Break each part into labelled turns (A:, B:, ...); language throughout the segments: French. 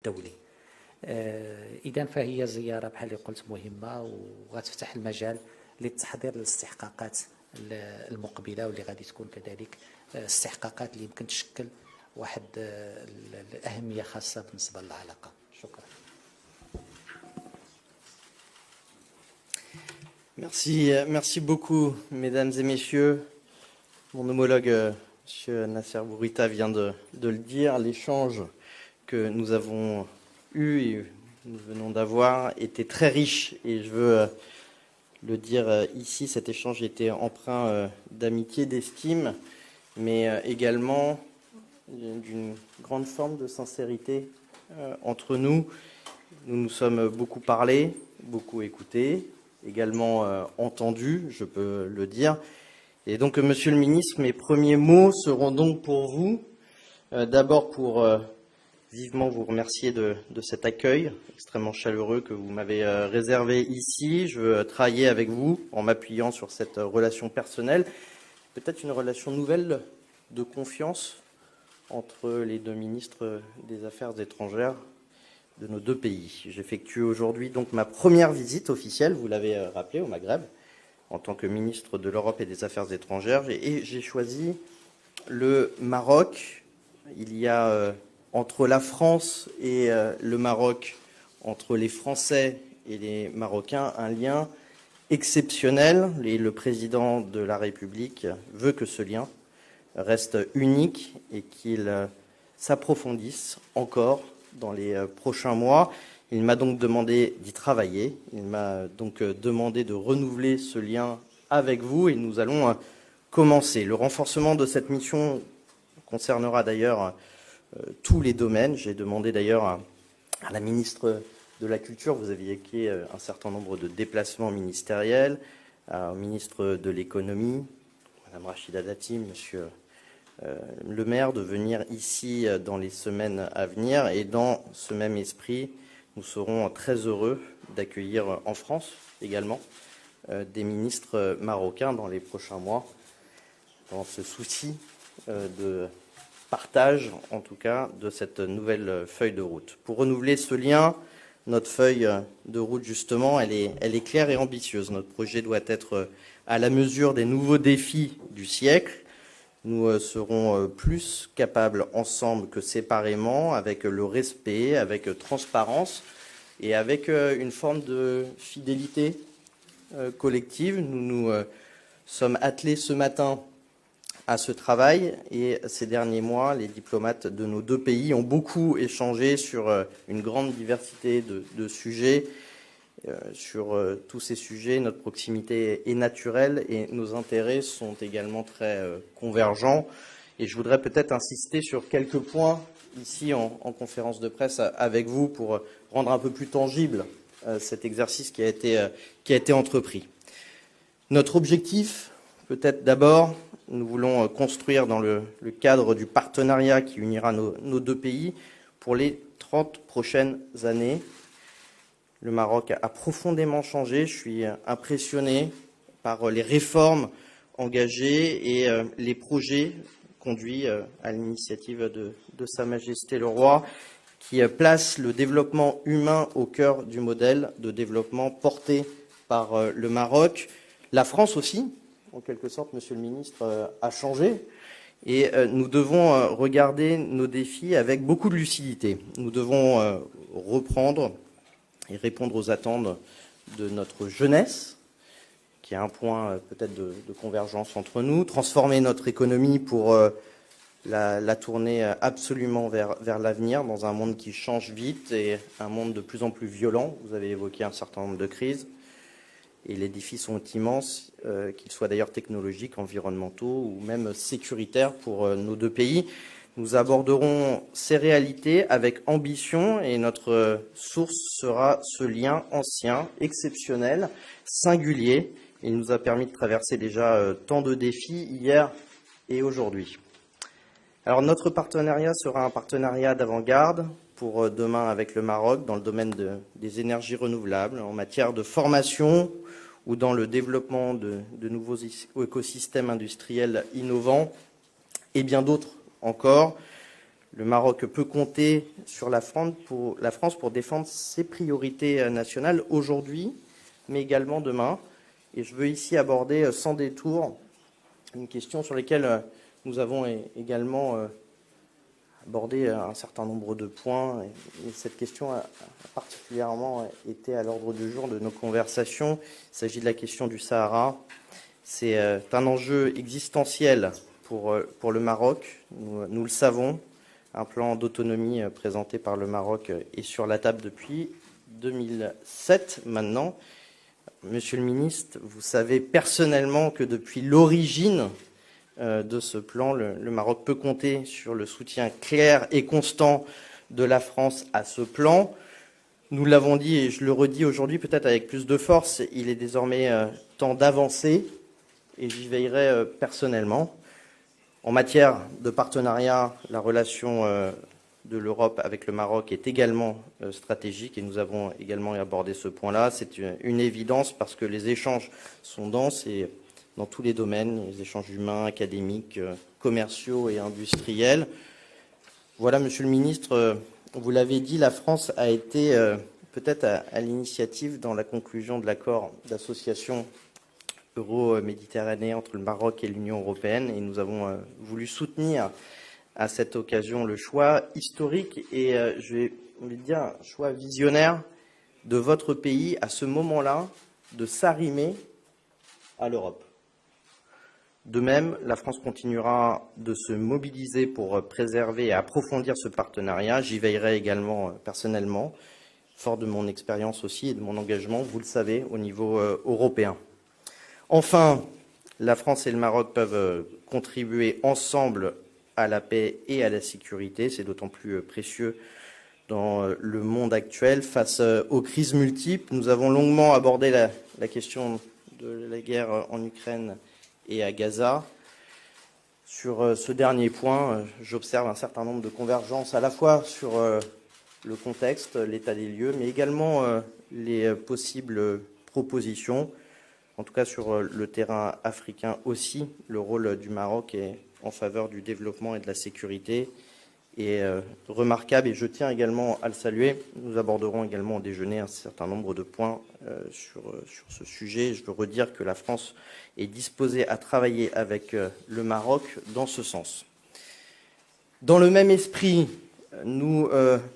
A: الدولي. إذن فهي زيارة بحال اللي قلت مهمة وغتفتح المجال للتحضير للاستحقاقات المقبلة واللي غادي تكون كذلك استحقاقات اللي يمكن تشكل واحد الأهمية خاصة بالنسبة للعلاقة. شكرا.
B: Merci beaucoup, mesdames et messieurs. Mon homologue, M. Nasser Bourita, vient de le dire. L'échange que nous avons eu et nous venons d'avoir était très riche. Et je veux le dire ici, cet échange était empreint d'amitié, d'estime, mais également d'une grande forme de sincérité entre nous. Nous nous sommes beaucoup parlé, beaucoup écouté, également entendu, je peux le dire. Et donc, Monsieur le Ministre, mes premiers mots seront donc pour vous. D'abord pour vivement vous remercier de cet accueil extrêmement chaleureux que vous m'avez réservé ici. Je veux travailler avec vous en m'appuyant sur cette relation personnelle, peut-être une relation nouvelle de confiance entre les deux ministres des Affaires étrangères de nos deux pays. J'effectue aujourd'hui donc ma première visite officielle, vous l'avez rappelé, au Maghreb, en tant que ministre de l'Europe et des Affaires étrangères. Et j'ai choisi le Maroc. Il y a entre la France et le Maroc, entre les Français et les Marocains, un lien exceptionnel. Et le président de la République veut que ce lien reste unique et qu'il s'approfondisse encore dans les prochains mois. Il m'a donc demandé d'y travailler. Il m'a donc demandé de renouveler ce lien avec vous et nous allons commencer. Le renforcement de cette mission concernera d'ailleurs tous les domaines. J'ai demandé d'ailleurs à la ministre de la Culture, vous aviez évoqué un certain nombre de déplacements ministériels, au ministre de l'Économie, Madame Rachida Dati, Monsieur le maire, de venir ici dans les semaines à venir. Et dans ce même esprit, nous serons très heureux d'accueillir en France également des ministres marocains dans les prochains mois, dans ce souci de partage, en tout cas, de cette nouvelle feuille de route. Pour renouveler ce lien, notre feuille de route, justement, elle est claire et ambitieuse. Notre projet doit être à la mesure des nouveaux défis du siècle. Nous serons plus capables ensemble que séparément, avec le respect, avec transparence et avec une forme de fidélité collective. Nous nous sommes attelés ce matin à ce travail et ces derniers mois, les diplomates de nos deux pays ont beaucoup échangé sur une grande diversité de sujets. Sur tous ces sujets, notre proximité est naturelle et nos intérêts sont également très convergents. Et je voudrais peut-être insister sur quelques points ici en conférence de presse avec vous pour rendre un peu plus tangible cet exercice qui a été entrepris. Notre objectif, peut-être d'abord, nous voulons construire dans le cadre du partenariat qui unira nos deux pays pour les 30 prochaines années. Le Maroc a profondément changé. Je suis impressionné par les réformes engagées et les projets conduits à l'initiative de Sa Majesté le Roi, qui place le développement humain au cœur du modèle de développement porté par le Maroc. La France aussi, en quelque sorte, Monsieur le Ministre, a changé. Et nous devons regarder nos défis avec beaucoup de lucidité. Nous devons reprendre et répondre aux attentes de notre jeunesse, qui est un point peut-être de convergence entre nous, transformer notre économie pour la tourner absolument vers l'avenir, dans un monde qui change vite et un monde de plus en plus violent. Vous avez évoqué un certain nombre de crises, et les défis sont immenses, qu'ils soient d'ailleurs technologiques, environnementaux ou même sécuritaires pour nos deux pays. Nous aborderons ces réalités avec ambition et notre source sera ce lien ancien, exceptionnel, singulier. Il nous a permis de traverser déjà tant de défis hier et aujourd'hui. Alors notre partenariat sera un partenariat d'avant-garde pour demain avec le Maroc dans le domaine des énergies renouvelables, en matière de formation ou dans le développement de nouveaux écosystèmes industriels innovants et bien d'autres encore. Le Maroc peut compter sur la France pour défendre ses priorités nationales aujourd'hui, mais également demain. Et je veux ici aborder sans détour une question sur laquelle nous avons également abordé un certain nombre de points. Et cette question a particulièrement été à l'ordre du jour de nos conversations. Il s'agit de la question du Sahara. C'est un enjeu existentiel pour le Maroc, nous le savons. Un plan d'autonomie présenté par le Maroc est sur la table depuis 2007 maintenant. Monsieur le ministre, vous savez personnellement que depuis l'origine de ce plan, le Maroc peut compter sur le soutien clair et constant de la France à ce plan. Nous l'avons dit et je le redis aujourd'hui peut-être avec plus de force, il est désormais temps d'avancer et j'y veillerai personnellement. En matière de partenariat, la relation de l'Europe avec le Maroc est également stratégique et nous avons également abordé ce point-là. C'est une évidence parce que les échanges sont denses et dans tous les domaines, les échanges humains, académiques, commerciaux et industriels. Voilà, Monsieur le Ministre, vous l'avez dit, la France a été peut-être à l'initiative dans la conclusion de l'accord d'association euro-méditerranéen entre le Maroc et l'Union européenne et nous avons voulu soutenir à cette occasion le choix historique et je vais dire un choix visionnaire de votre pays à ce moment-là de s'arrimer à l'Europe. De même, la France continuera de se mobiliser pour préserver et approfondir ce partenariat. J'y veillerai également personnellement, fort de mon expérience aussi et de mon engagement, vous le savez, au niveau européen. Enfin, la France et le Maroc peuvent contribuer ensemble à la paix et à la sécurité. C'est d'autant plus précieux dans le monde actuel face aux crises multiples. Nous avons longuement abordé la question de la guerre en Ukraine et à Gaza. Sur ce dernier point, j'observe un certain nombre de convergences à la fois sur le contexte, l'état des lieux, mais également les possibles propositions. En tout cas, sur le terrain africain aussi, le rôle du Maroc est en faveur du développement et de la sécurité est remarquable et je tiens également à le saluer. Nous aborderons également au déjeuner un certain nombre de points sur ce sujet. Je veux redire que la France est disposée à travailler avec le Maroc dans ce sens. Dans le même esprit, nous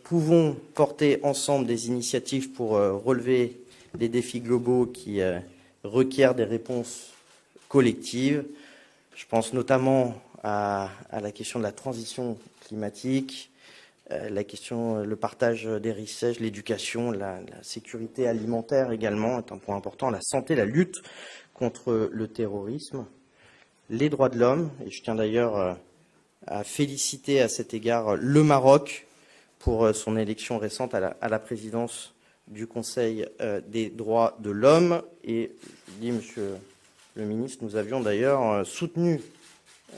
B: pouvons porter ensemble des initiatives pour relever les défis globaux qui requiert des réponses collectives. Je pense notamment à la question de la transition climatique, la question, le partage des richesses, l'éducation, la sécurité alimentaire également est un point important, la santé, la lutte contre le terrorisme, les droits de l'homme. Et je tiens d'ailleurs à féliciter à cet égard le Maroc pour son élection récente à la présidence du Conseil des droits de l'homme. Et je dis, Monsieur le ministre, nous avions d'ailleurs soutenu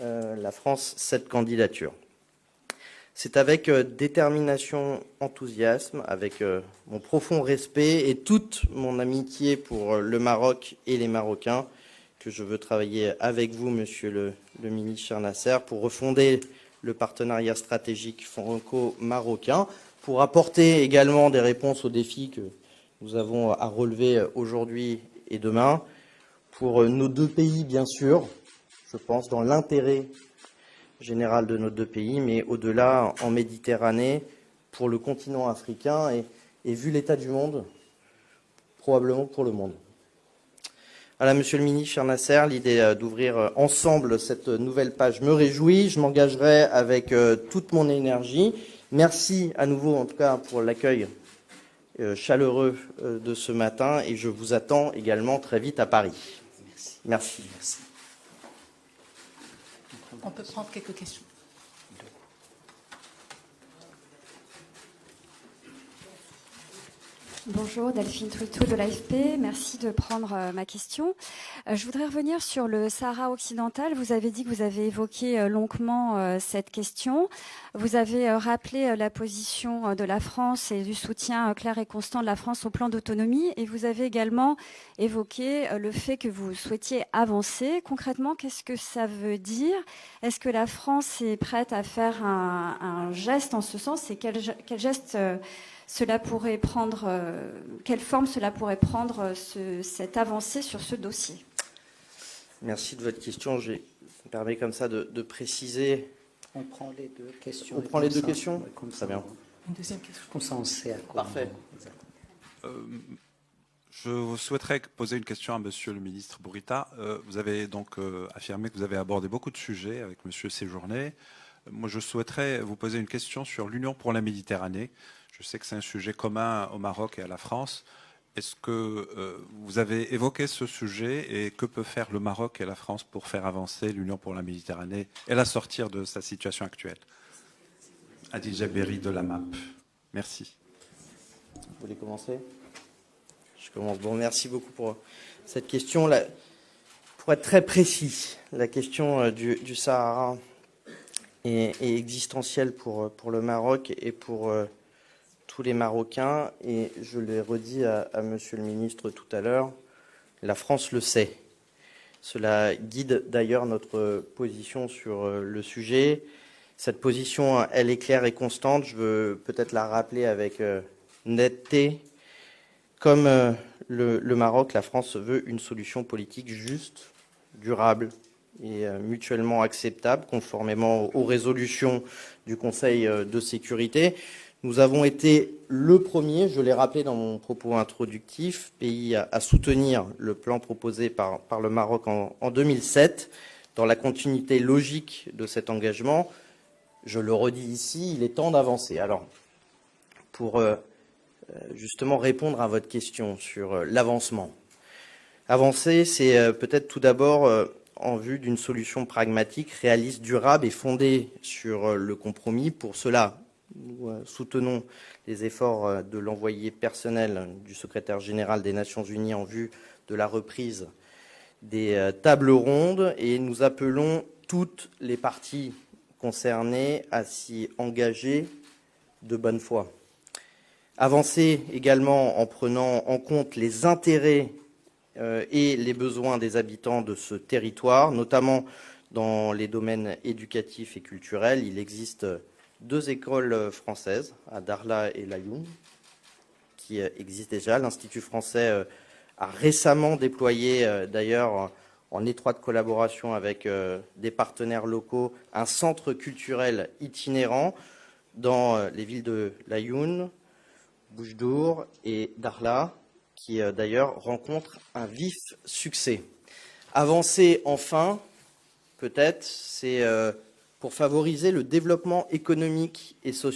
B: la France cette candidature. C'est avec détermination, enthousiasme, avec mon profond respect et toute mon amitié pour le Maroc et les Marocains que je veux travailler avec vous, Monsieur le ministre cher Nasser, pour refonder le partenariat stratégique franco-marocain, pour apporter également des réponses aux défis que nous avons à relever aujourd'hui et demain, pour nos deux pays, bien sûr, je pense, dans l'intérêt général de nos deux pays, mais au-delà, en Méditerranée, pour le continent africain et vu l'état du monde, probablement pour le monde. Voilà, Monsieur le ministre, cher Nasser, l'idée d'ouvrir ensemble cette nouvelle page me réjouit. Je m'engagerai avec toute mon énergie. Merci à nouveau, en tout cas, pour l'accueil chaleureux de ce matin et je vous attends également très vite à Paris. Merci. Merci.
C: On peut prendre quelques questions. Bonjour, Delphine Touitou de l'AFP. Merci de prendre ma question. Je voudrais revenir sur le Sahara occidental. Vous avez dit que vous avez évoqué longuement cette question. Vous avez rappelé la position de la France et du soutien clair et constant de la France au plan d'autonomie. Et vous avez également évoqué le fait que vous souhaitiez avancer. Concrètement, qu'est-ce que ça veut dire? Est-ce que la France est prête à faire un geste en ce sens? Et quel geste cela pourrait prendre, quelle forme cela pourrait prendre cette avancée sur ce dossier?
B: Merci de votre question. Ça me permet comme ça de préciser.
A: On prend les deux questions.
B: On prend les deux questions.
A: Ouais, comme
B: Très
A: ça,
B: bien.
D: Une deuxième question.
A: Comme ça, on sait à quoi.
B: Parfait.
E: Je souhaiterais poser une question à Monsieur le ministre Bourita. Vous avez donc affirmé que vous avez abordé beaucoup de sujets avec Monsieur Séjourné. Moi, je souhaiterais vous poser une question sur l'Union pour la Méditerranée. Je sais que c'est un sujet commun au Maroc et à la France. Est-ce que vous avez évoqué ce sujet et que peut faire le Maroc et la France pour faire avancer l'Union pour la Méditerranée et la sortir de sa situation actuelle? Adil Jaberi de la MAP. Merci.
B: Vous voulez commencer? Je commence. Bon, merci beaucoup pour cette question. Là, pour être très précis, la question du Sahara est existentielle pour le Maroc et pour tous les Marocains. Et je l'ai redit à Monsieur le ministre tout à l'heure, la France le sait. Cela guide d'ailleurs notre position sur le sujet. Cette position, elle est claire et constante. Je veux peut-être la rappeler avec netteté. Comme le Maroc, la France veut une solution politique juste, durable et mutuellement acceptable, conformément aux résolutions du Conseil de sécurité. Nous avons été le premier, je l'ai rappelé dans mon propos introductif, pays à soutenir le plan proposé par le Maroc en 2007. Dans la continuité logique de cet engagement, je le redis ici, il est temps d'avancer. Alors, pour justement répondre à votre question sur l'avancement. Avancer, c'est peut-être tout d'abord en vue d'une solution pragmatique, réaliste, durable et fondée sur le compromis. Pour cela, nous soutenons les efforts de l'envoyé personnel du secrétaire général des Nations Unies en vue de la reprise des tables rondes et nous appelons toutes les parties concernées à s'y engager de bonne foi. Avancer également en prenant en compte les intérêts et les besoins des habitants de ce territoire, notamment dans les domaines éducatifs et culturels. Il existe 2 écoles françaises, à Dakhla et Laayoune, qui existent déjà. L'Institut français a récemment déployé, d'ailleurs, en étroite collaboration avec des partenaires locaux, un centre culturel itinérant dans les villes de Laayoune, Boujdour et Dakhla, qui d'ailleurs rencontre un vif succès. Avancer enfin, peut-être, c'est pour favoriser le développement économique et social